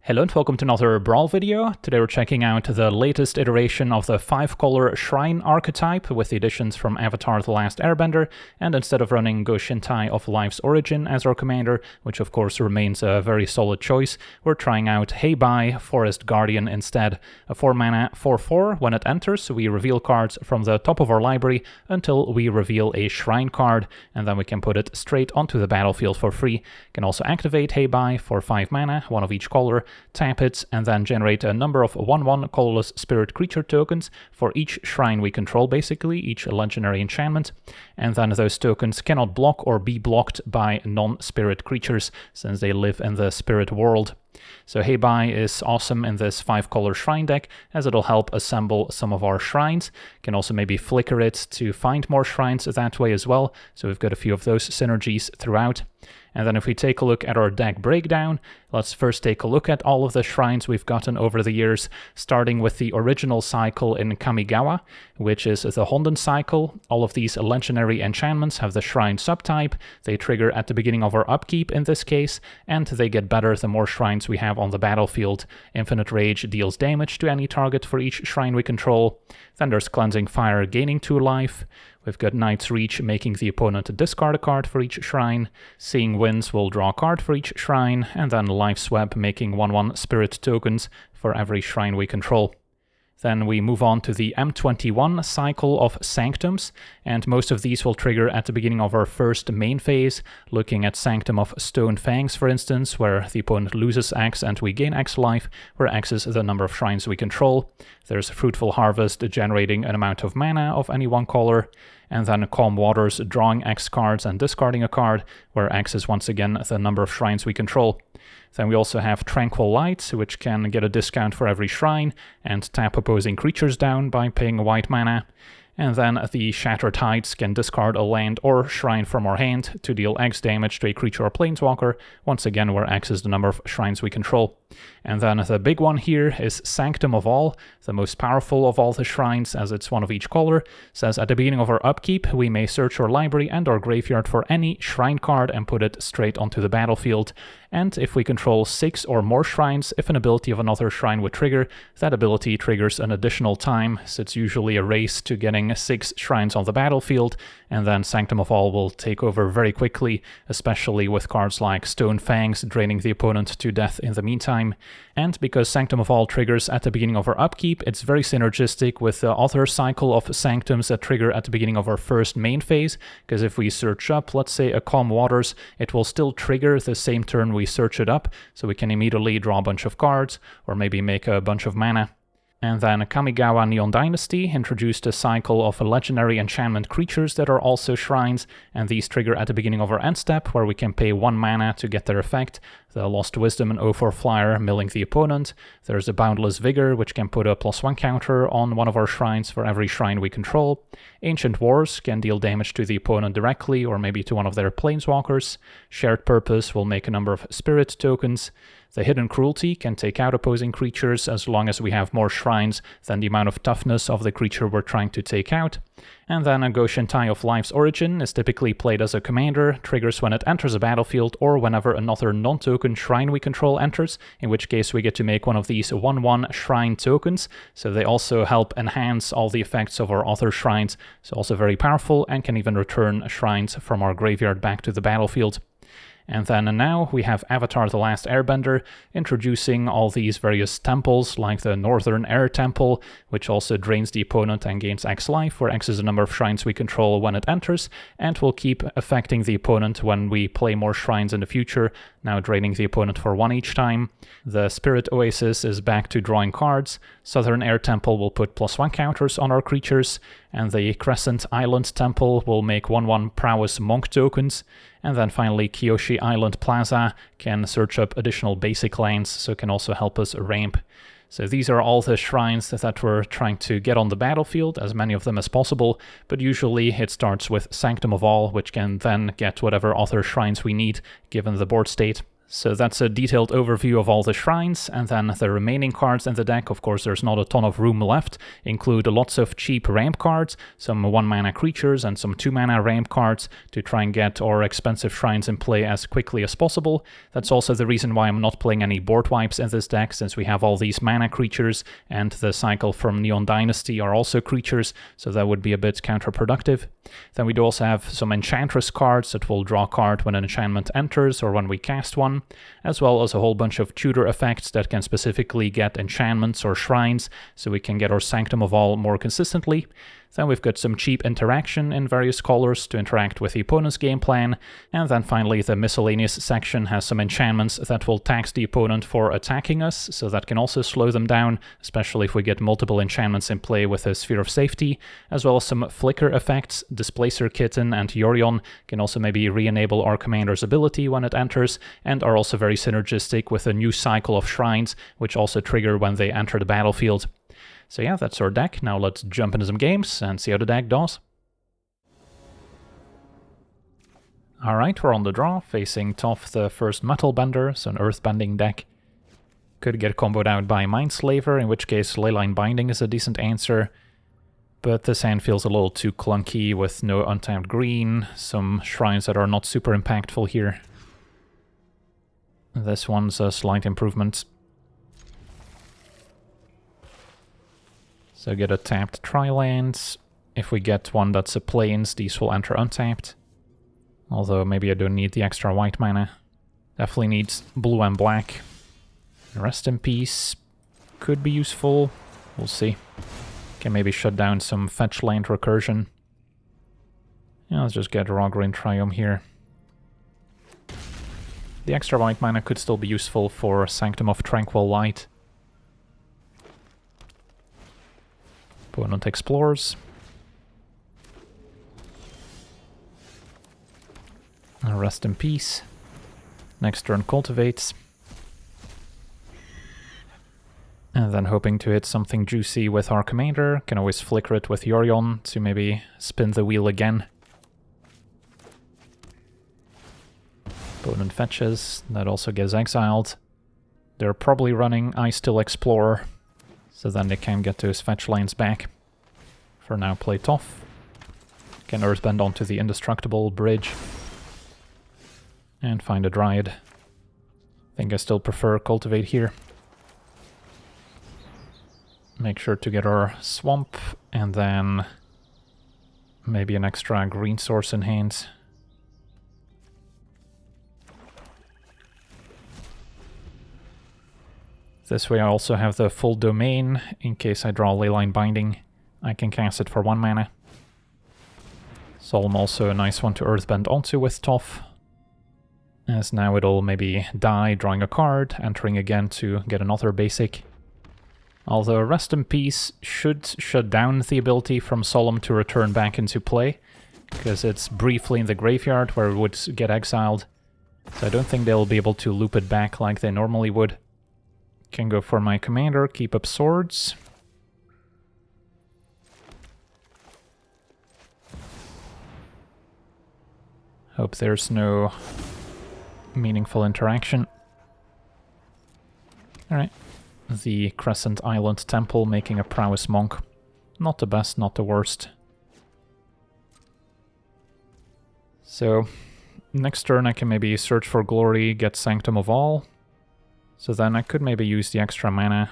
Hello and welcome to another Brawl video. Today we're checking out the latest iteration of the 5-color Shrine archetype with the additions from Avatar: The Last Airbender, and instead of running Go Shintai of Life's Origin as our commander, which of course remains a very solid choice, we're trying out Hei Bai, Forest Guardian instead. A 4-mana 4/4, when it enters we reveal cards from the top of our library until we reveal a Shrine card, and then we can put it straight onto the battlefield for free. Can also activate Hei Bai for 5 mana, one of each color, tap it, and then generate a number of 1/1 colorless spirit creature tokens for each shrine we control, basically, each legendary enchantment. And then those tokens cannot block or be blocked by non-spirit creatures, since they live in the spirit world. So Hei Bai is awesome in this 5-color shrine deck, as it'll help assemble some of our shrines. Can also maybe flicker it to find more shrines that way as well, so we've got a few of those synergies throughout. And then if we take a look at our deck breakdown, let's first take a look at all of the shrines we've gotten over the years, starting with the original cycle in Kamigawa, which is the Honden cycle. All of these legendary enchantments have the shrine subtype. They trigger at the beginning of our upkeep in this case, and they get better the more shrines we have on the battlefield. Infinite Rage deals damage to any target for each shrine we control. Then there's Cleansing Fire gaining 2 life. We've got Knight's Reach making the opponent discard a card for each shrine. Seeing Winds will draw a card for each shrine, and then Life Swap making 1/1 spirit tokens for every shrine we control. Then we move on to the M21 cycle of Sanctums, and most of these will trigger at the beginning of our first main phase, looking at Sanctum of Stone Fangs, for instance, where the opponent loses X and we gain X life, where X is the number of shrines we control. There's Fruitful Harvest generating an amount of mana of any one color, and then Calm Waters drawing X cards and discarding a card, where X is once again the number of shrines we control. Then we also have Tranquil Light, which can get a discount for every shrine and tap opposing creatures down by paying white mana. And then the Shattered Heights can discard a land or shrine from our hand to deal X damage to a creature or planeswalker, once again where X is the number of shrines we control. And then the big one here is Sanctum of All, the most powerful of all the shrines, as it's one of each color. Says at the beginning of our upkeep, we may search our library and our graveyard for any shrine card and put it straight onto the battlefield. And if we control 6 or more shrines, if an ability of another shrine would trigger, that ability triggers an additional time, so it's usually a race to getting 6 shrines on the battlefield, and then Sanctum of All will take over very quickly, especially with cards like Stone Fangs draining the opponent to death in the meantime. And because Sanctum of All triggers at the beginning of our upkeep, it's very synergistic with the other cycle of Sanctums that trigger at the beginning of our first main phase, because if we search up, let's say, a Calm Waters, it will still trigger the same turn we search it up, so we can immediately draw a bunch of cards, or maybe make a bunch of mana. And then Kamigawa Neon Dynasty introduced a cycle of legendary enchantment creatures that are also shrines, and these trigger at the beginning of our end step, where we can pay 1 mana to get their effect. The Lost Wisdom and 0/4 flyer milling the opponent. There's a Boundless Vigor, which can put a +1 counter on one of our shrines for every shrine we control. Ancient Wars can deal damage to the opponent directly, or maybe to one of their planeswalkers. Shared Purpose will make a number of spirit tokens. The Hidden Cruelty can take out opposing creatures as long as we have more shrines than the amount of toughness of the creature we're trying to take out. And then a Go Shintai of Life's Origin is typically played as a commander, triggers when it enters a battlefield or whenever another non-token shrine we control enters, in which case we get to make one of these 1/1 shrine tokens, so they also help enhance all the effects of our other shrines, so also very powerful and can even return shrines from our graveyard back to the battlefield. And then now we have Avatar: The Last Airbender introducing all these various temples, like the Northern Air Temple, which also drains the opponent and gains X life, where X is the number of shrines we control when it enters, and will keep affecting the opponent when we play more shrines in the future, now draining the opponent for 1 each time. The Spirit Oasis is back to drawing cards. Southern Air Temple will put +1 counters on our creatures, and the Crescent Island Temple will make 1/1 Prowess Monk tokens. And then finally, Kyoshi Island Plaza can search up additional basic lands, so can also help us ramp. So these are all the shrines that we're trying to get on the battlefield, as many of them as possible, but usually it starts with Sanctum of All, which can then get whatever other shrines we need, given the board state. So that's a detailed overview of all the shrines, and then the remaining cards in the deck. Of course, there's not a ton of room left. Include lots of cheap ramp cards, some 1-mana creatures and some 2-mana ramp cards to try and get our expensive shrines in play as quickly as possible. That's also the reason why I'm not playing any board wipes in this deck, since we have all these mana creatures, and the cycle from Neon Dynasty are also creatures, so that would be a bit counterproductive. Then we do also have some Enchantress cards that will draw a card when an enchantment enters or when we cast one, as well as a whole bunch of tutor effects that can specifically get enchantments or shrines, so we can get our Sanctum of All more consistently. Then we've got some cheap interaction in various colors to interact with the opponent's game plan, and then finally the miscellaneous section has some enchantments that will tax the opponent for attacking us, so that can also slow them down, especially if we get multiple enchantments in play with a Sphere of Safety, as well as some flicker effects. Displacer Kitten and Yorion can also maybe re-enable our commander's ability when it enters, and are also very synergistic with a new cycle of shrines, which also trigger when they enter the battlefield. So yeah, that's our deck. Now let's jump into some games and see how the deck does. Alright, we're on the draw, facing Toph, the first Metalbender, so an Earthbending deck. Could get comboed out by Mindslaver, in which case Leyline Binding is a decent answer. But this hand feels a little too clunky with no untapped green, some shrines that are not super impactful here. This one's a slight improvement. So get a tapped Tri-Lands. If we get one that's a Plains, these will enter untapped. Although maybe I don't need the extra white mana. Definitely needs blue and black. Rest in Peace could be useful. We'll see. Can maybe shut down some fetch land recursion. Yeah, let's just get Rogrin Triumph here. The extra white mana could still be useful for Sanctum of Tranquil Light. Opponent explores. Rest in Peace. Next turn cultivates. And then hoping to hit something juicy with our commander. Can always flicker it with Yorion to maybe spin the wheel again. Opponent fetches. That also gets exiled. They're probably running I Still Explore, so then they can get to his fetch lands back. For now, play Toph. Can Earthbend onto the indestructible bridge. And find a Dryad. I think I still prefer Cultivate here. Make sure to get our Swamp, and then maybe an extra green source in hand. This way I also have the full domain. In case I draw Leyline Binding, I can cast it for 1 mana. Solemn also a nice one to Earthbend onto with Toph, as now it'll maybe die drawing a card, entering again to get another basic. Although Rest in Peace should shut down the ability from Solemn to return back into play, because it's briefly in the graveyard where it would get exiled. So I don't think they'll be able to loop it back like they normally would. Can go for my commander, keep up swords. Hope there's no meaningful interaction. Alright. The Crescent Island Temple making a Prowess Monk. Not the best, not the worst. So, next turn I can maybe search for Glory, get Sanctum of All. So then I could maybe use the extra mana.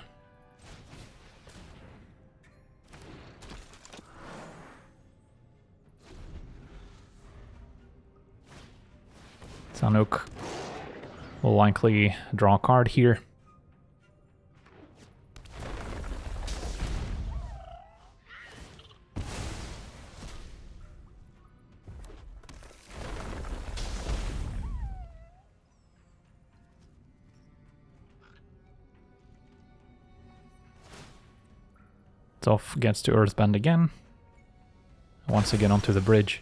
Sanuk will likely draw a card here. Toph gets to Earthbend again. Once again onto the bridge.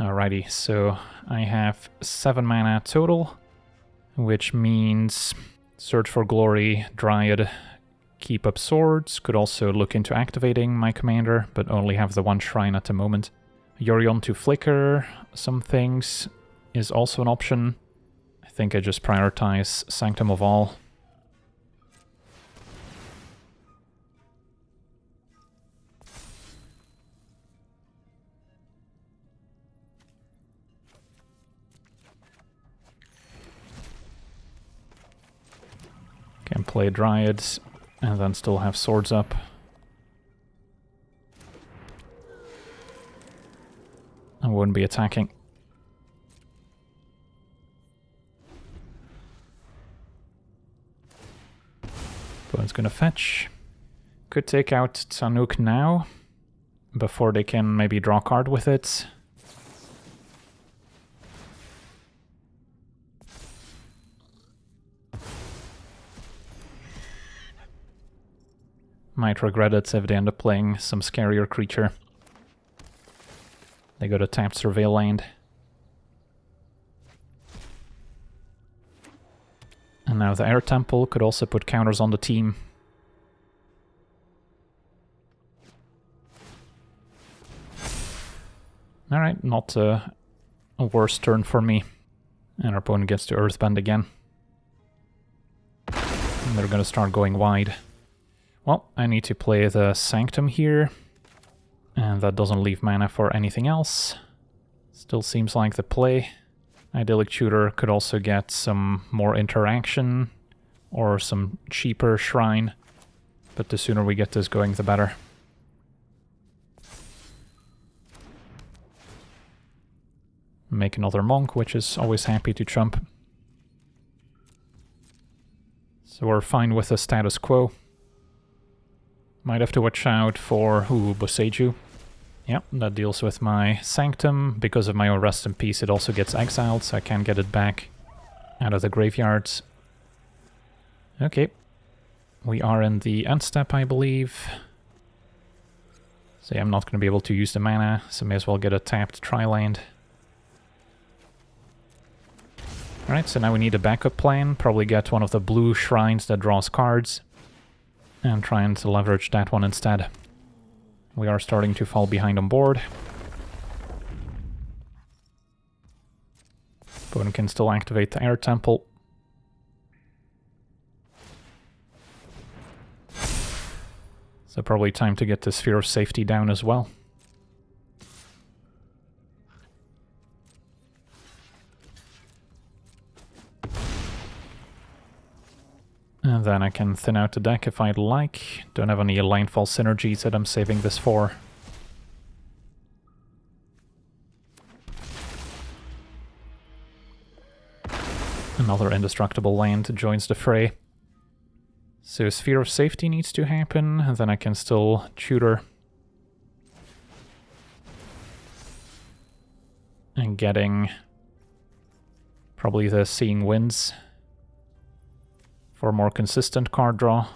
Alrighty, so I have 7 mana total, which means search for Glory, Dryad, keep up swords. Could also look into activating my commander, but only have the 1 shrine at the moment. Yorion to flicker some things is also an option. I think I just prioritize Sanctum of All. Can play Dryads and then still have swords up. I wouldn't be attacking. Opponent's gonna fetch. Could take out Tsanuk now, before they can maybe draw a card with it. Might regret it if they end up playing some scarier creature. They go to tapped Surveil Land. And now the Air Temple could also put counters on the team. Alright, not a worse turn for me. And our opponent gets to Earthbend again. And they're gonna start going wide. Well, I need to play the Sanctum here. And that doesn't leave mana for anything else. Still seems like the play. Idyllic Tutor could also get some more interaction or some cheaper shrine, but the sooner we get this going, the better. Make another monk, which is always happy to trump. So we're fine with the status quo. Might have to watch out for Boseiju. Yep, that deals with my Sanctum. Because of my own Rest in Peace, it also gets exiled, so I can't get it back out of the graveyards. Okay. We are in the end step, I believe. So yeah, I'm not going to be able to use the mana, so may as well get a tapped Tri-Land. Alright, so now we need a backup plan. Probably get one of the blue shrines that draws cards. And try and leverage that one instead. We are starting to fall behind on board. Opponent can still activate the Air Temple. So probably time to get the Sphere of Safety down as well. And then I can thin out the deck if I'd like. Don't have any Linefall synergies that I'm saving this for. Another indestructible land joins the fray. So Sphere of Safety needs to happen, and then I can still tutor. And getting probably the Seeing Winds for more consistent card draw.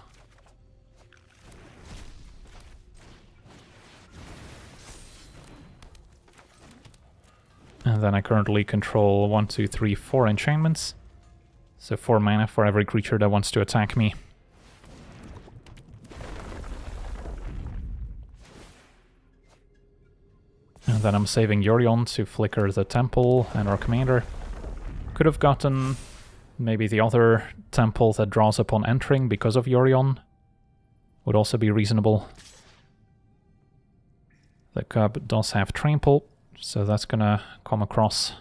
And then I currently control 1, 2, 3, 4 enchantments. So 4 mana for every creature that wants to attack me. And then I'm saving Yorion to flicker the temple and our commander. Could have gotten maybe the other temple that draws upon entering because of Yorion. Would also be reasonable. The cub does have trample, so that's gonna come across.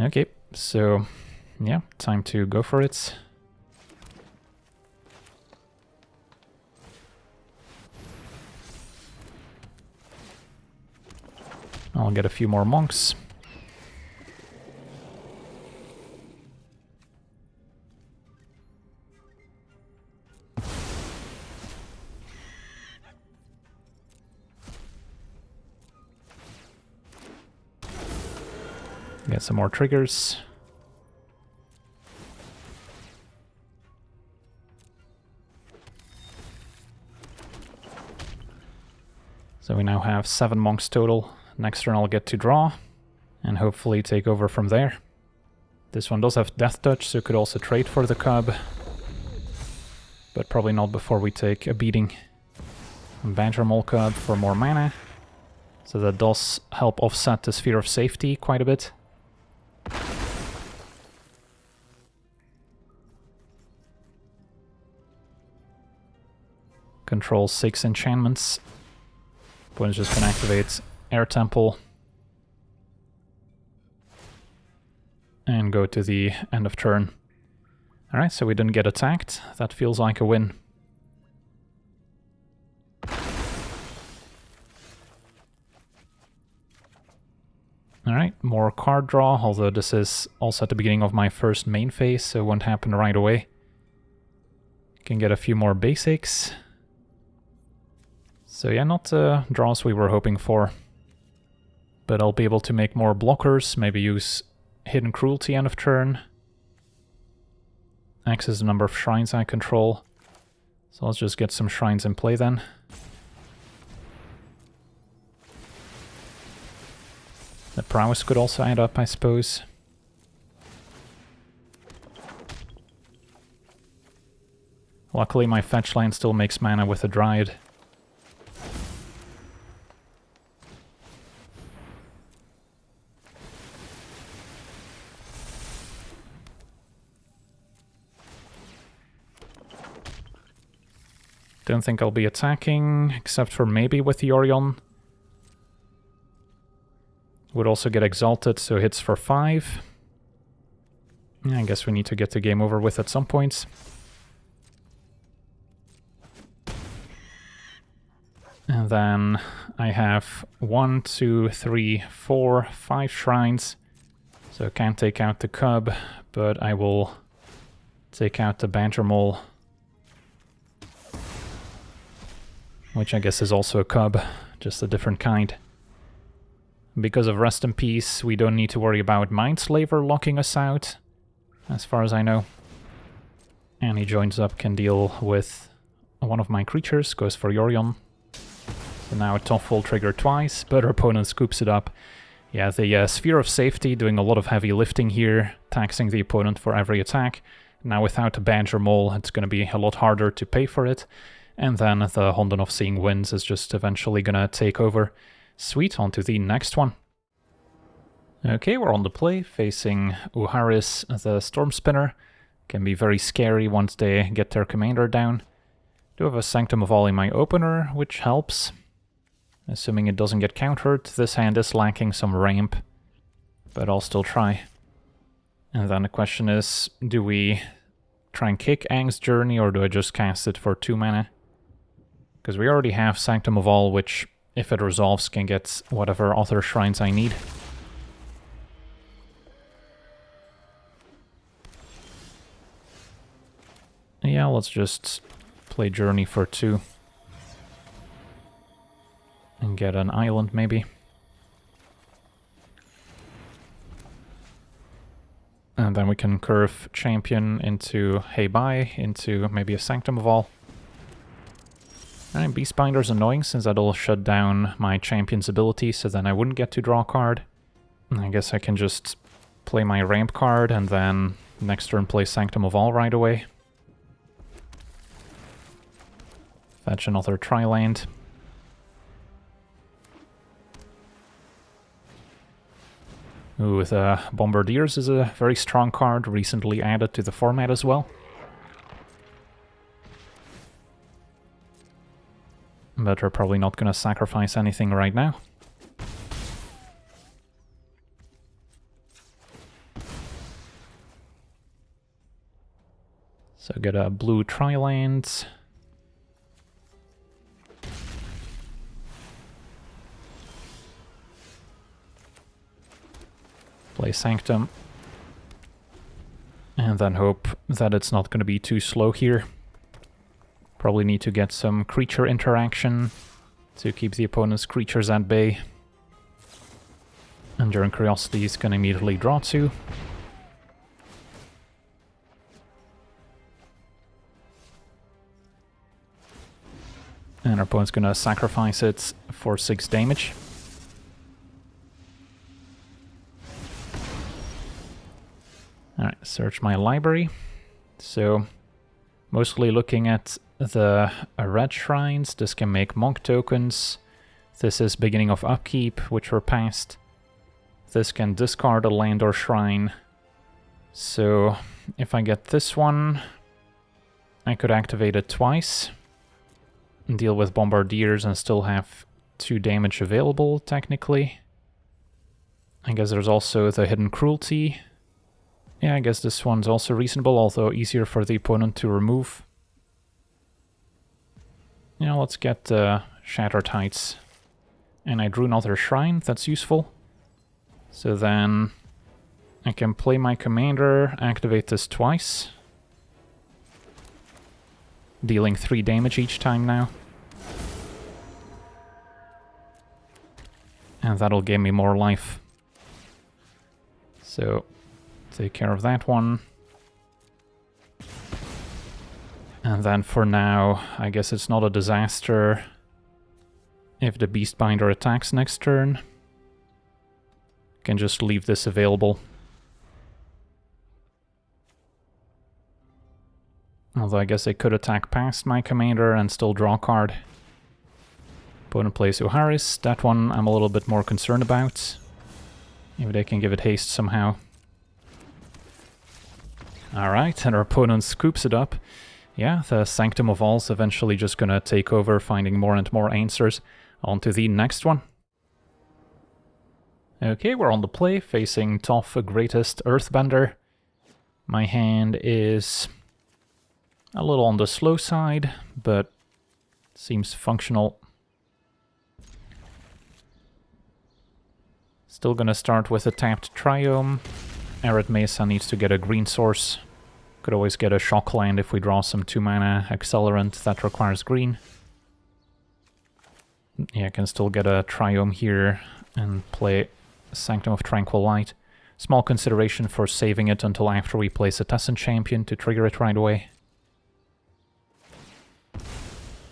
Okay, so yeah, time to go for it. I'll get a few more monks. Get some more triggers. So we now have 7 monks total. Next turn I'll get to draw, and hopefully take over from there. This one does have Death Touch, so could also trade for the cub. But probably not before we take a beating. Badger Mole Cub for more mana. So that does help offset the Sphere of Safety quite a bit. Control 6 enchantments. Opponent's just gonna activate Air Temple. And go to the end of turn. Alright, so we didn't get attacked. That feels like a win. Alright, more card draw, although this is also at the beginning of my first main phase, so it won't happen right away. Can get a few more basics. So yeah, not the draws we were hoping for. But I'll be able to make more blockers, maybe use Hidden Cruelty end of turn. Access the number of shrines I control. So let's just get some shrines in play then. The prowess could also add up, I suppose. Luckily my fetch line still makes mana with a Dryad. Don't think I'll be attacking, except for maybe with the Orion. Would also get exalted, so hits for 5. Yeah, I guess we need to get the game over with at some points. And then I have 1, 2, 3, 4, 5 shrines. So I can't take out the Cub, but I will take out the Badger Mole. Which I guess is also a Cub, just a different kind. Because of Rest in Peace, we don't need to worry about Mindslaver locking us out, as far as I know. And he joins up, can deal with one of my creatures, goes for Yorion. So now Toph will trigger twice, but our opponent scoops it up. Yeah, the Sphere of Safety doing a lot of heavy lifting here, taxing the opponent for every attack. Now without a Badger Mole, it's going to be a lot harder to pay for it. And then the Honden of Seeing Winds is just eventually going to take over. Sweet, on to the next one. Okay, we're on the play, facing Uharis, the Stormspinner. Can be very scary once they get their commander down. Do have a Sanctum of All in my opener, which helps. Assuming it doesn't get countered, this hand is lacking some ramp. But I'll still try. And then the question is, do we try and kick Aang's Journey, or do I just cast it for 2 mana? Because we already have Sanctum of All, which, if it resolves, can get whatever other shrines I need. Yeah, let's just play Journey for 2. And get an island, maybe. And then we can curve Champion into Hei Bai, into maybe a Sanctum of All. And Beastbinder's annoying since that'll shut down my Champion's ability, so then I wouldn't get to draw a card. I guess I can just play my ramp card and then next turn play Sanctum of All right away. Fetch another Tri-Land. Ooh, with Bombardiers is a very strong card, recently added to the format as well. But we're probably not going to sacrifice anything right now. So get a blue Tri-Land. Play Sanctum. And then hope that it's not going to be too slow here. Probably need to get some creature interaction to keep the opponent's creatures at bay. Enduring Curiosity is going to immediately draw 2. And our opponent's going to sacrifice it for 6 damage. Alright, search my library. So, mostly looking at the red shrines. This can make monk tokens. This is beginning of upkeep, which were passed. This can discard a land or shrine. So if I get this one, I could activate it twice, and deal with bombardiers and still have 2 damage available, technically. I guess there's also the hidden cruelty. Yeah, I guess this one's also reasonable, although easier for the opponent to remove. Yeah, let's get Shattered Heights. And I drew another shrine, that's useful. So then I can play my commander, activate this twice. Dealing 3 damage each time now. And that'll give me more life. So, take care of that one. And then for now, I guess it's not a disaster if the Beastbinder attacks next turn. Can just leave this available. Although I guess they could attack past my commander and still draw a card. Opponent plays Uharis. That one I'm a little bit more concerned about. Maybe they can give it haste somehow. Alright, and our opponent scoops it up. Yeah, the Sanctum of All's eventually just gonna take over, finding more and more answers. On to the next one. Okay, we're on the play, facing Toph, Greatest Earthbender. My hand is a little on the slow side, but seems functional. Still gonna start with a tapped Triome. Arid Mesa needs to get a green source. Could always get a shock land if we draw some 2-mana Accelerant that requires green. Yeah, I can still get a Triome here and play Sanctum of Tranquil Light. Small consideration for saving it until after we play Citizen Champion to trigger it right away.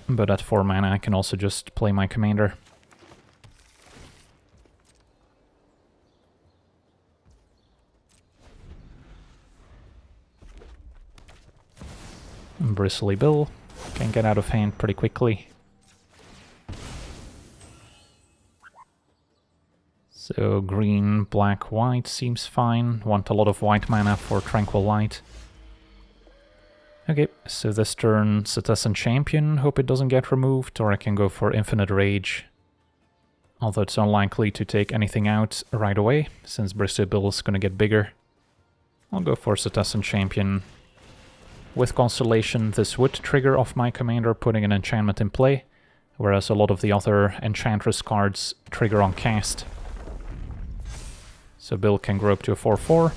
But at 4 mana I can also just play my commander. Bristly Bill can get out of hand pretty quickly. So green, black, white seems fine. Want a lot of white mana for Tranquil Light. Okay, so this turn Citizen Champion, hope it doesn't get removed, or I can go for Infinite Rage. Although it's unlikely to take anything out right away, since Bristly Bill is gonna get bigger. I'll go for Citizen Champion. With Constellation, this would trigger off my commander, putting an enchantment in play, whereas a lot of the other Enchantress cards trigger on cast. So Bill can grow up to a 4/4.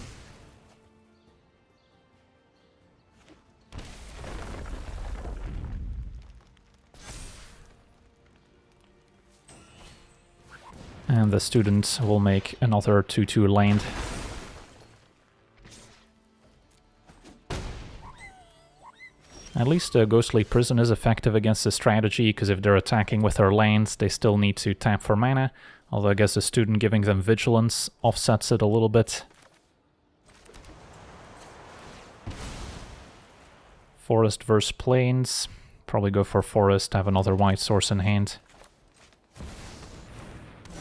And the student will make another 2/2 land. At least Ghostly Prison is effective against this strategy, because if they're attacking with their lands, they still need to tap for mana. Although I guess the student giving them Vigilance offsets it a little bit. Forest versus Plains. Probably go for Forest, have another white source in hand.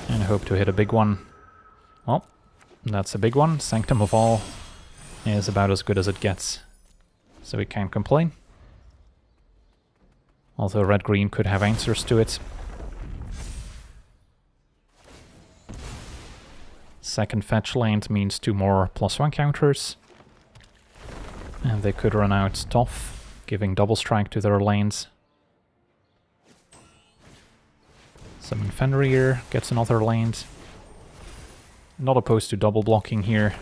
And hope to hit a big one. Well, that's a big one. Sanctum of All is about as good as it gets. So we can't complain. Although red-green could have answers to it. Second fetch land means 2 more +1 counters. And they could run out Toph, giving double strike to their lands. Summon Fenrir, gets another land. Not opposed to double blocking here.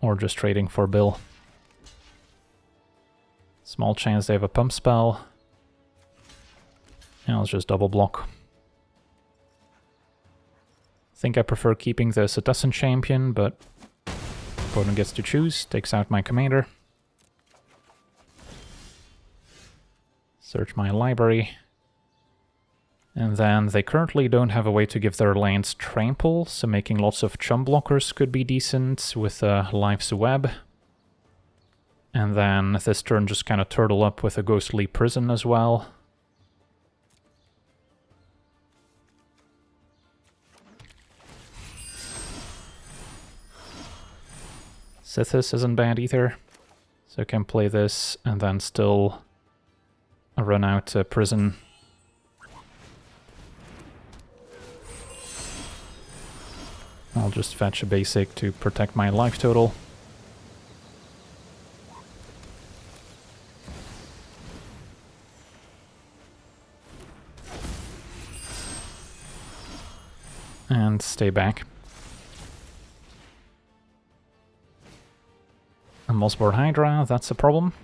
Or just trading for Bill. Small chance they have a pump spell. And let's just double block. Think I prefer keeping the Citizen Champion, but opponent gets to choose, takes out my commander. Search my library. And then they currently don't have a way to give their lands trample, so making lots of chum blockers could be decent with Life's Web. And then this turn just kind of turtle up with a Ghostly Prison as well. Sithis isn't bad either, so I can play this and then still run out to Prison. I'll just fetch a basic to protect my life total. And stay back. A Mossboard Hydra, that's a problem.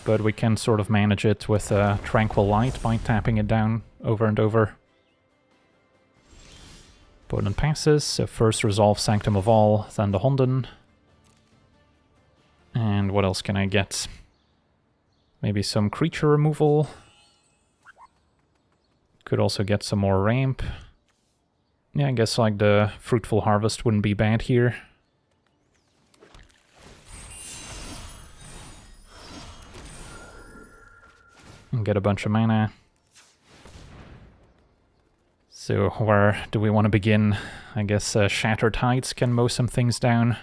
But we can sort of manage it with a Tranquil Light by tapping it down over and over. Opponent passes, so first resolve Sanctum of All, then the Honden. And what else can I get? Maybe some creature removal. Could also get some more ramp. Yeah, I guess like the Fruitful Harvest wouldn't be bad here. And get a bunch of mana. So where do we want to begin? I guess Shattered Heights can mow some things down.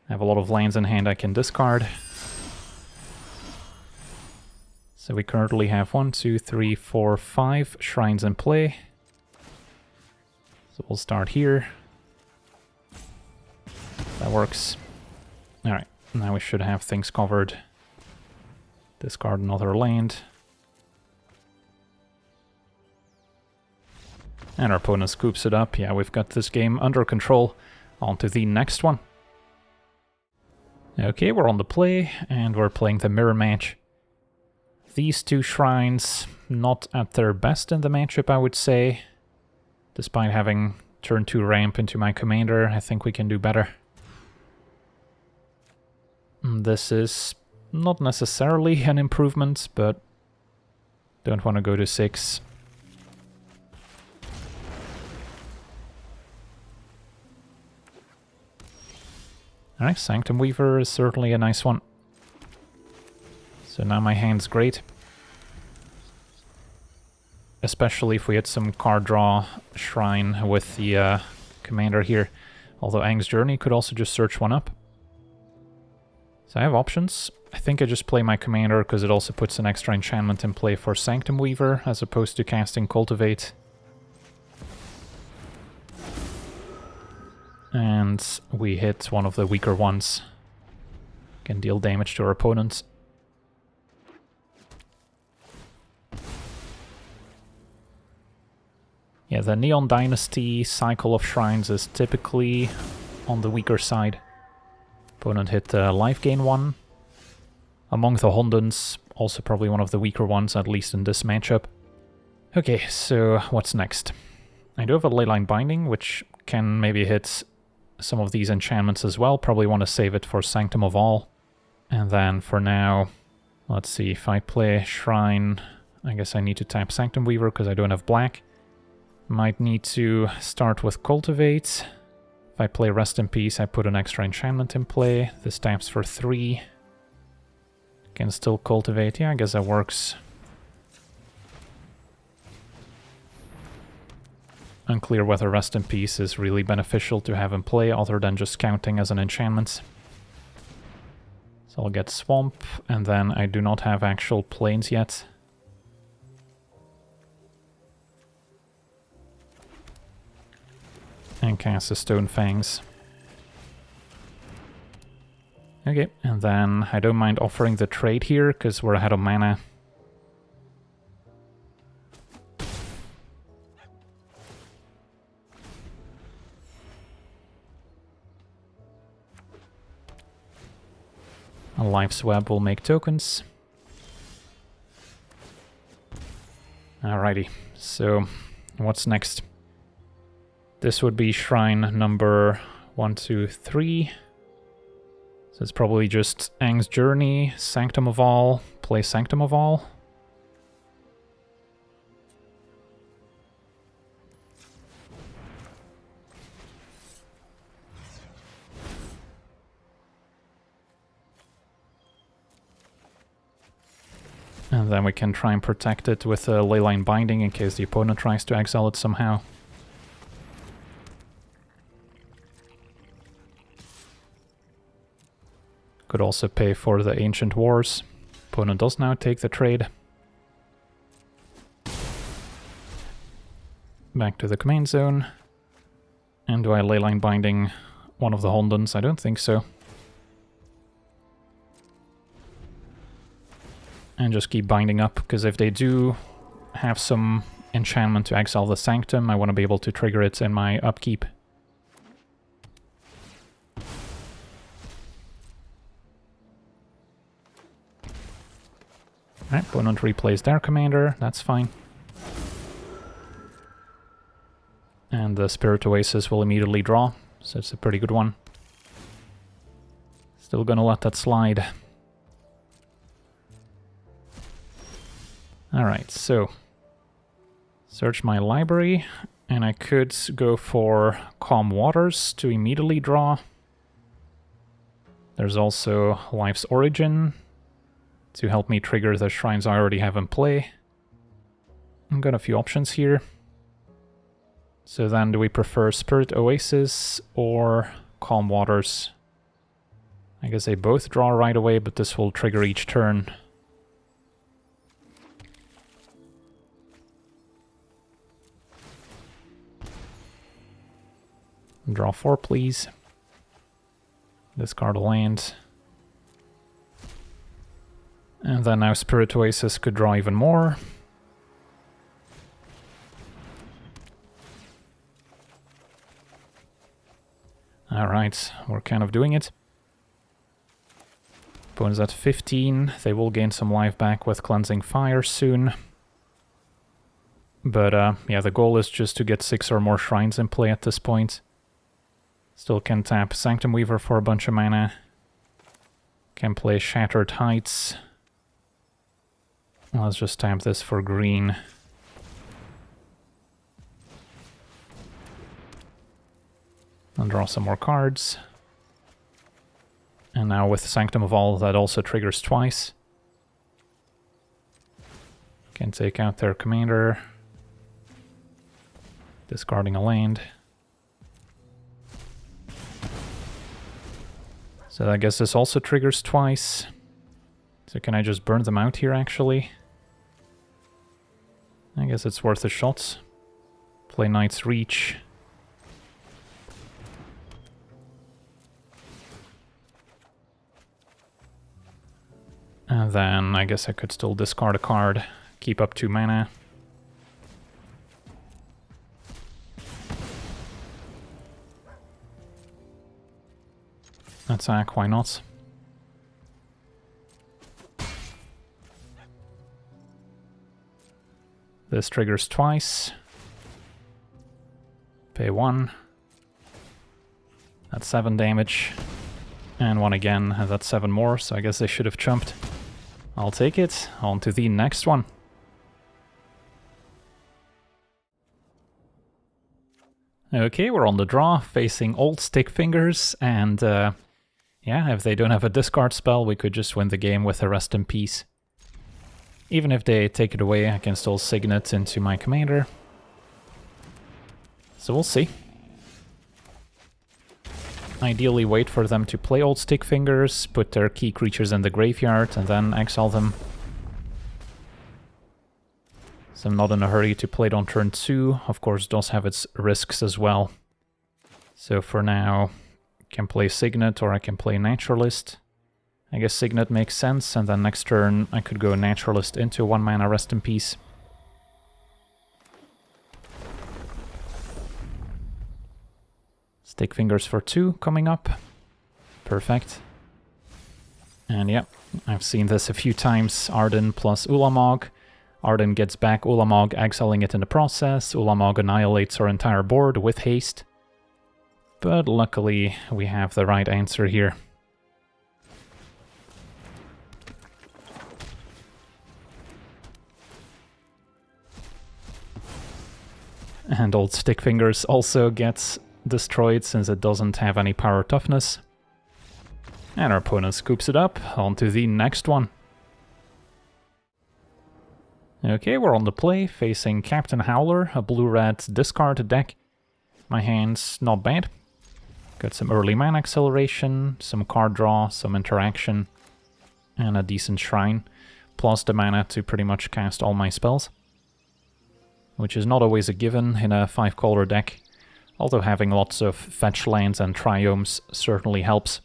I have a lot of lands in hand I can discard. So we currently have 1, 2, 3, 4, 5 shrines in play. So we'll start here. That works. Alright, now we should have things covered. Discard another land. And our opponent scoops it up. Yeah, we've got this game under control. On to the next one. Okay, we're on the play, and we're playing the mirror match. These two shrines, not at their best in the matchup, I would say. Despite having turn 2 ramp into my commander, I think we can do better. This is not necessarily an improvement, but don't want to go to 6. Alright, Sanctum Weaver is certainly a nice one. So now my hand's great. Especially if we had some card draw shrine with the commander here. Although Aang's Journey could also just search one up. So I have options. I think I just play my commander because it also puts an extra enchantment in play for Sanctum Weaver as opposed to casting Cultivate. And we hit one of the weaker ones. Can deal damage to our opponents. Yeah, the Neon Dynasty cycle of shrines is typically on the weaker side. Opponent hit life gain 1. Among the Hondens, also probably one of the weaker ones, at least in this matchup. Okay, so what's next? I do have a Leyline Binding, which can maybe hit some of these enchantments as well. Probably want to save it for Sanctum of All. And then for now, let's see, if I play Shrine, I guess I need to tap Sanctum Weaver because I don't have black. Might need to start with Cultivate. If I play Rest in Peace, I put an extra enchantment in play. This taps for 3. Can still Cultivate. Yeah, I guess that works. Unclear whether Rest in Peace is really beneficial to have in play other than just counting as an enchantment. So I'll get Swamp, and then I do not have actual planes yet. And cast a Stone Fangs. Okay, and then I don't mind offering the trade here, because we're ahead of mana. A Life's Web will make tokens. Alrighty, so what's next? This would be shrine number 1, 2, 3. So it's probably just Aang's Journey, Sanctum of All, play Sanctum of All. And then we can try and protect it with a Leyline Binding in case the opponent tries to exile it somehow. Could also pay for the Ancient Wars. Opponent does now take the trade. Back to the command zone. And do I Leyline Binding one of the Hondens? I don't think so. And just keep binding up, because if they do have some enchantment to exile the Sanctum, I want to be able to trigger it in my upkeep. Alright, opponent replays their commander, that's fine. And the Spirit Oasis will immediately draw, so it's a pretty good one. Still gonna let that slide. Alright, so search my library, and I could go for Calm Waters to immediately draw. There's also Life's Origin to help me trigger the shrines I already have in play. I've got a few options here. So then, do we prefer Spirit Oasis or Calm Waters? I guess they both draw right away, but this will trigger each turn. Draw 4, please. Discard a land. And then now Spirit Oasis could draw even more. Alright, we're kind of doing it. Opponent's at 15. They will gain some life back with Cleansing Fire soon. But yeah, the goal is just to get 6 or more shrines in play at this point. Still can tap Sanctum Weaver for a bunch of mana. Can play Shattered Heights. Let's just tap this for green. And draw some more cards. And now with Sanctum of All, that also triggers twice. Can take out their commander. Discarding a land. So I guess this also triggers twice. So can I just burn them out here, actually? I guess it's worth a shot. Play Knight's Reach. And then I guess I could still discard a card, keep up 2 mana. Attack, why not? This triggers twice. Pay 1. That's 7 damage. And 1 again, and that's 7 more, so I guess they should have jumped. I'll take it. On to the next one. Okay, we're on the draw, facing Old Stickfingers, and yeah, if they don't have a discard spell, we could just win the game with a Rest in Peace. Even if they take it away, I can still Signet into my commander. So we'll see. Ideally wait for them to play Old Stickfingers, put their key creatures in the graveyard, and then exile them. So I'm not in a hurry to play it on turn 2. Of course, it does have its risks as well. So for now, I can play Signet or I can play Naturalist. I guess Signet makes sense, and then next turn I could go Naturalist into 1 mana Rest in Peace. Stickfingers for 2 coming up. Perfect. And yeah, I've seen this a few times. Arden plus Ulamog. Arden gets back Ulamog, exiling it in the process. Ulamog annihilates our entire board with haste. But luckily, we have the right answer here. And Old Stickfingers also gets destroyed since it doesn't have any power toughness. And our opponent scoops it up. On to the next one. Okay, we're on the play, facing Captain Howler, a blue-red discard deck. My hand's not bad. Got some early mana acceleration, some card draw, some interaction, and a decent shrine, plus the mana to pretty much cast all my spells, which is not always a given in a 5-color deck, although having lots of fetch lands and triomes certainly helps.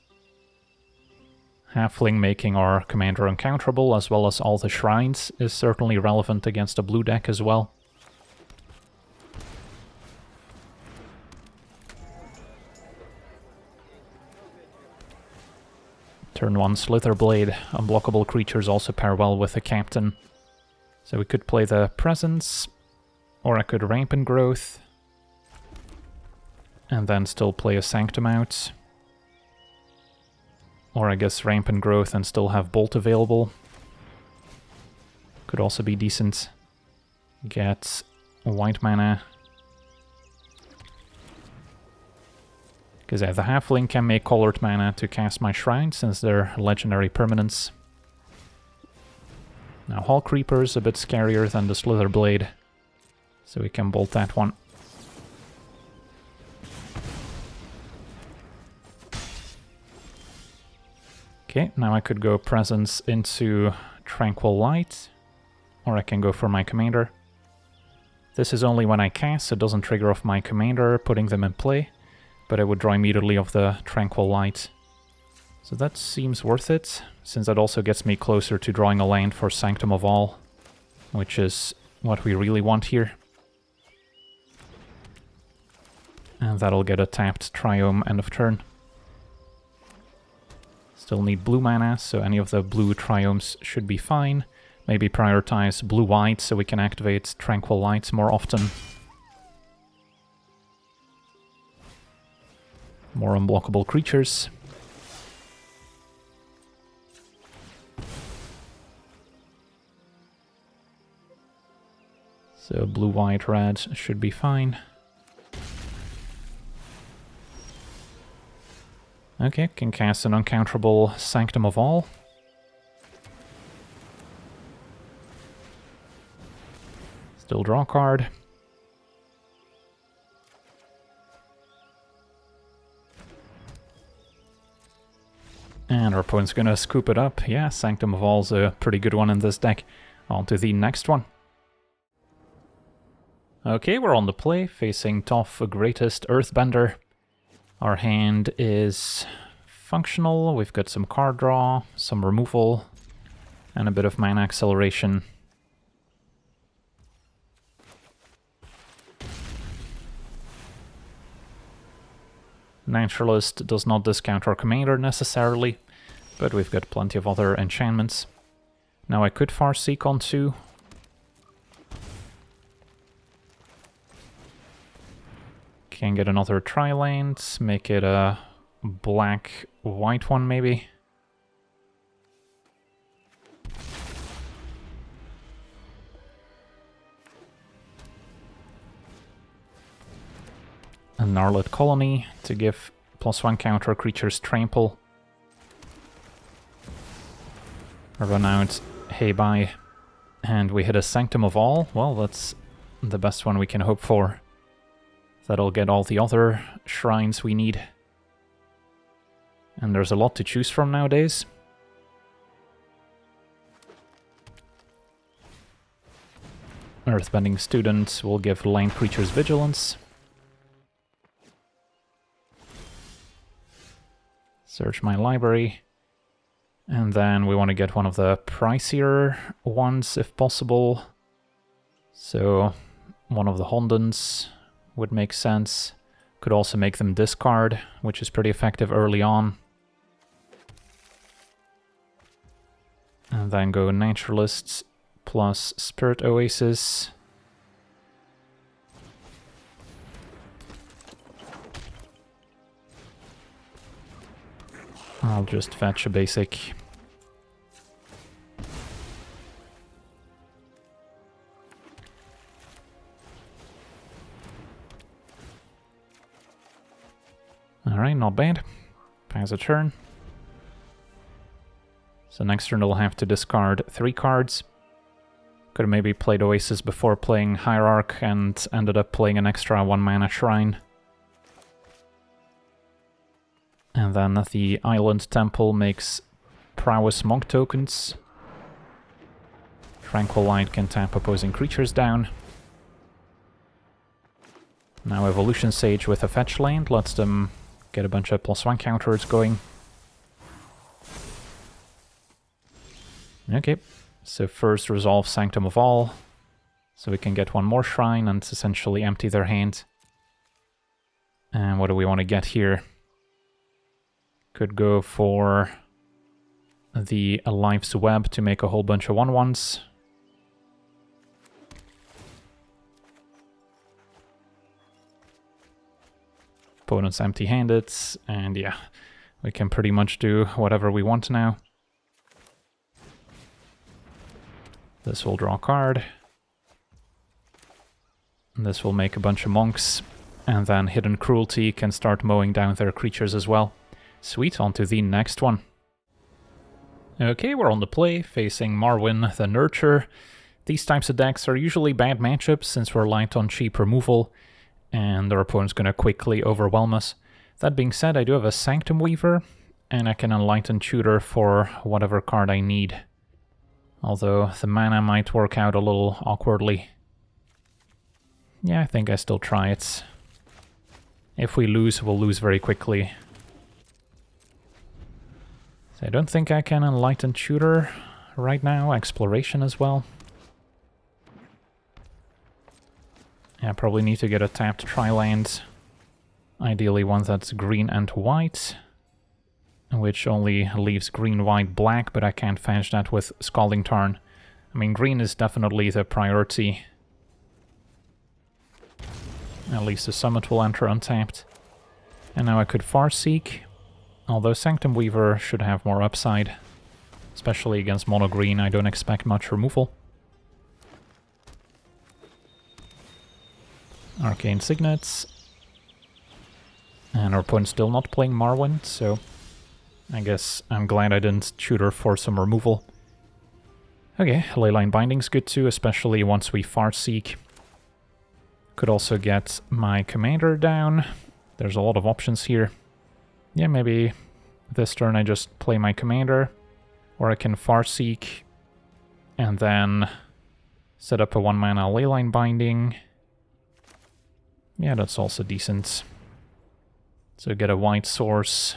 Halfling making our commander uncounterable, as well as all the shrines, is certainly relevant against a blue deck as well. Turn 1 Slitherblade. Unblockable creatures also pair well with the captain. So we could play the Presence, or I could Rampant Growth, and then still play a Sanctum out. Or I guess Rampant Growth and still have Bolt available. Could also be decent. Get white mana. Because the Halfling can make colored mana to cast my shrine, since they're legendary permanents. Now Hall Creeper's a bit scarier than the Slitherblade, so we can bolt that one. Okay, now I could go Presence into Tranquil Light, or I can go for my commander. This is only when I cast, so it doesn't trigger off my commander, putting them in play, but I would draw immediately off the Tranquil Light. So that seems worth it, since that also gets me closer to drawing a land for Sanctum of All, which is what we really want here. And that'll get a tapped Triome end of turn. Still need blue mana, so any of the blue triomes should be fine. Maybe prioritize blue-white so we can activate Tranquil Lights more often. More unblockable creatures. So blue, white, red should be fine. Okay, can cast an uncounterable Sanctum of All. Still draw a card. And our opponent's gonna scoop it up. Yeah, Sanctum of All's a pretty good one in this deck. On to the next one. Okay, we're on the play, facing Toph, Greatest Earthbender. Our hand is functional, we've got some card draw, some removal, and a bit of mana acceleration. Naturalist does not discount our commander necessarily, but we've got plenty of other enchantments. Now I could Farseek on 2. Can get another tri-land, make it a black-white one maybe. A Gnarled Colony to give +1 counter creatures trample. Run out Hei Bai, and we hit a Sanctum of All. Well, that's the best one we can hope for. That'll get all the other shrines we need. And there's a lot to choose from nowadays. Earthbending Student will give land creatures vigilance. Search my library. And then we want to get one of the pricier ones if possible. So one of the Hondens would make sense. Could also make them discard, which is pretty effective early on. And then go Naturalists plus Spirit Oasis. I'll just fetch a basic. Alright, not bad. Pass a turn. So next turn I'll have to discard 3 cards. Could have maybe played Oasis before playing Hierarch and ended up playing an extra 1 mana Shrine. And then the Island Temple makes Prowess Monk tokens. Tranquil Light can tap opposing creatures down. Now Evolution Sage with a fetch land lets them get a bunch of +1 counters going. Okay, so first resolve Sanctum of All, so we can get 1 more Shrine and essentially empty their hand. And what do we want to get here? Could go for the Life's Web to make a whole bunch of 1/1s. Opponent's empty-handed, and yeah, we can pretty much do whatever we want now. This will draw a card. This will make a bunch of monks, and then Hidden Cruelty can start mowing down their creatures as well. Sweet, on to the next one. Okay, we're on the play, facing Marwyn the Nurture. These types of decks are usually bad matchups since we're light on cheap removal, and our opponent's going to quickly overwhelm us. That being said, I do have a Sanctum Weaver, and I can Enlighten Tutor for whatever card I need. Although the mana might work out a little awkwardly. Yeah, I think I still try it. If we lose, we'll lose very quickly. So I don't think I can Enlighten Tutor right now. Exploration as well. Yeah, I probably need to get a tapped tri-land. Ideally one that's green and white, which only leaves green, white, black, but I can't fetch that with Scalding Tarn. I mean, green is definitely the priority. At least the Summit will enter untapped. And now I could Farseek, although Sanctum Weaver should have more upside. Especially against mono green, I don't expect much removal. Arcane Signets. And our opponent's still not playing Marwyn, so I guess I'm glad I didn't tutor for some removal. Okay, Leyline Binding's good too, especially once we Farseek. Could also get my commander down. There's a lot of options here. Yeah, maybe this turn I just play my commander, or I can Farseek and then set up a 1-mana Leyline Binding. Yeah, that's also decent. So get a white source,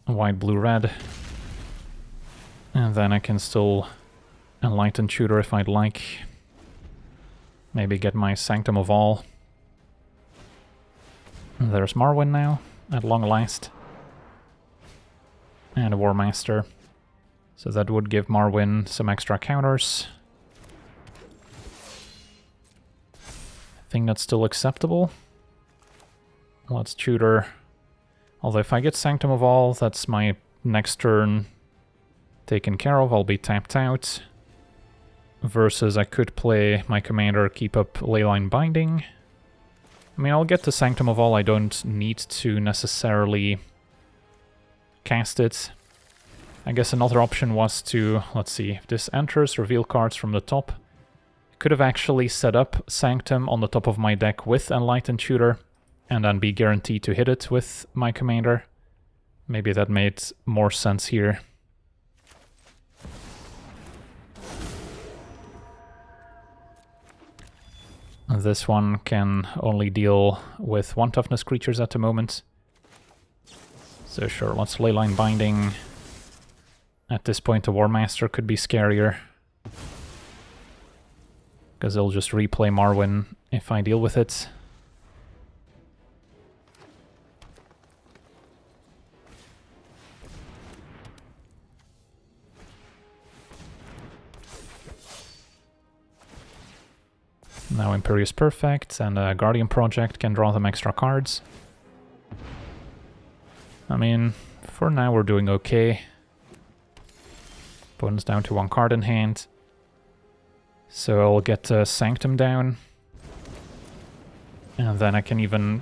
a white, blue, red. And then I can still Enlighten Tutor if I'd like. Maybe get my Sanctum of All. And there's Marwyn now, at long last. And a War Master. So that would give Marwyn some extra counters. I think that's still acceptable. Let's tutor. Although if I get Sanctum of All, that's my next turn taken care of. I'll be tapped out. Versus I could play my commander, keep up Leyline Binding. I mean, I'll get the Sanctum of All. I don't need to necessarily cast it. I guess another option was to, let's see, if this enters, reveal cards from the top. I could have actually set up Sanctum on the top of my deck with Enlighten Tutor, and then be guaranteed to hit it with my commander. Maybe that made more sense here. This one can only deal with 1 toughness creatures at the moment. So sure, let's Leyline Binding. At this point the War Master could be scarier. Because they'll just replay Marwyn if I deal with it. Now Imperious Perfect and a Guardian Project can draw them extra cards. I mean, for now we're doing okay. Opponent's down to 1 card in hand. So I'll get Sanctum down. And then I can even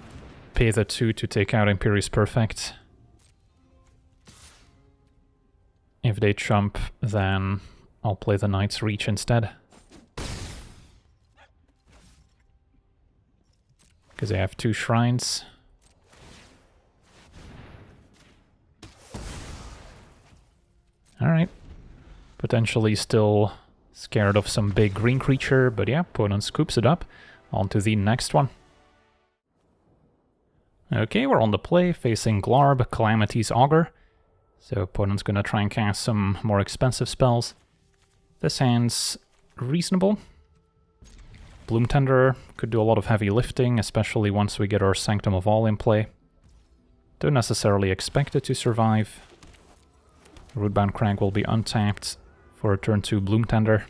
pay the 2 to take out Imperious Perfect. If they chump, then I'll play the Knight's Reach instead. because they have 2 shrines. Alright. Potentially still scared of some big green creature, but yeah, opponent scoops it up. On to the next one. Okay, we're on the play, facing Glarb, Calamity's Augur. So opponent's gonna try and cast some more expensive spells. This hand's reasonable. Bloomtender could do a lot of heavy lifting, especially once we get our Sanctum of All in play. Don't necessarily expect it to survive. Rootbound Crag will be untapped for a turn 2 Bloomtender.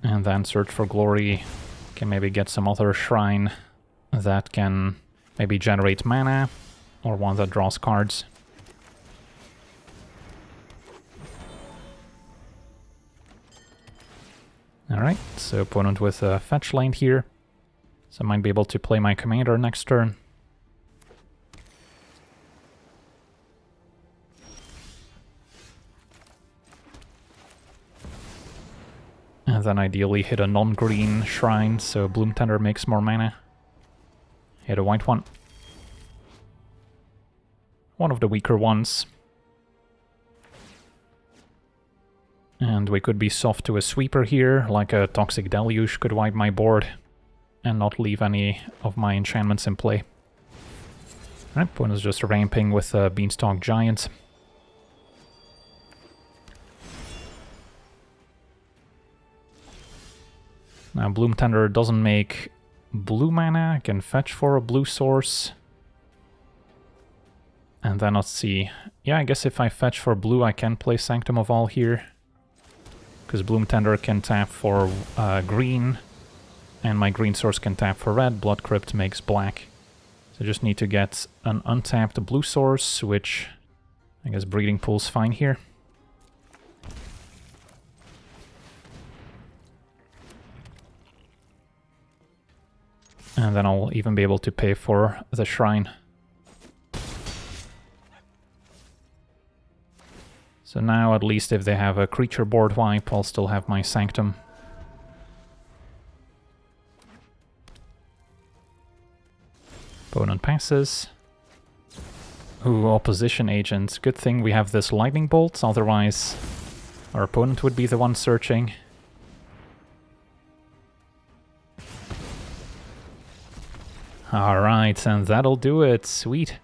And then Search for Glory can maybe get some other shrine that can maybe generate mana, or one that draws cards. Alright, so opponent with a fetch land here. So I might be able to play my commander next turn. And then ideally hit a non-green shrine, so Bloomtender makes more mana. Hit a white one. One of the weaker ones. And we could be soft to a sweeper here, like a Toxic Deluge could wipe my board and not leave any of my enchantments in play. Alright, opponent's just ramping with a Beanstalk Giant. Now Bloomtender doesn't make blue mana, I can fetch for a blue source. And then let's see, yeah, I guess if I fetch for blue I can play Sanctum of All here. Because Bloomtender can tap for green, and my green source can tap for red. Blood Crypt makes black. So I just need to get an untapped blue source, which I guess Breeding Pool's fine here. And then I'll even be able to pay for the shrine. So now, at least if they have a creature board wipe, I'll still have my Sanctum. Opponent passes. Ooh, opposition agent. Good thing we have this lightning bolt, otherwise our opponent would be the one searching. Alright, and that'll do it. Sweet.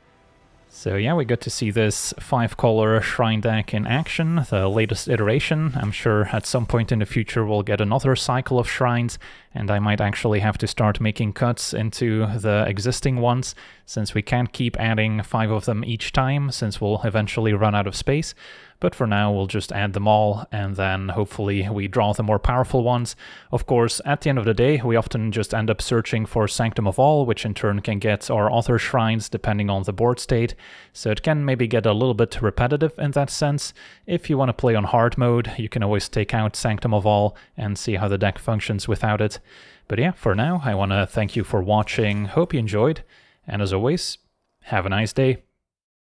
So yeah, we got to see this 5-color shrine deck in action, the latest iteration. I'm sure at some point in the future we'll get another cycle of shrines, and I might actually have to start making cuts into the existing ones, since we can't keep adding 5 of them each time, since we'll eventually run out of space. But for now, we'll just add them all, and then hopefully we draw the more powerful ones. Of course, at the end of the day, we often just end up searching for Sanctum of All, which in turn can get our other shrines depending on the board state. So it can maybe get a little bit repetitive in that sense. If you want to play on hard mode, you can always take out Sanctum of All and see how the deck functions without it. But yeah, for now, I want to thank you for watching. Hope you enjoyed, and as always, have a nice day.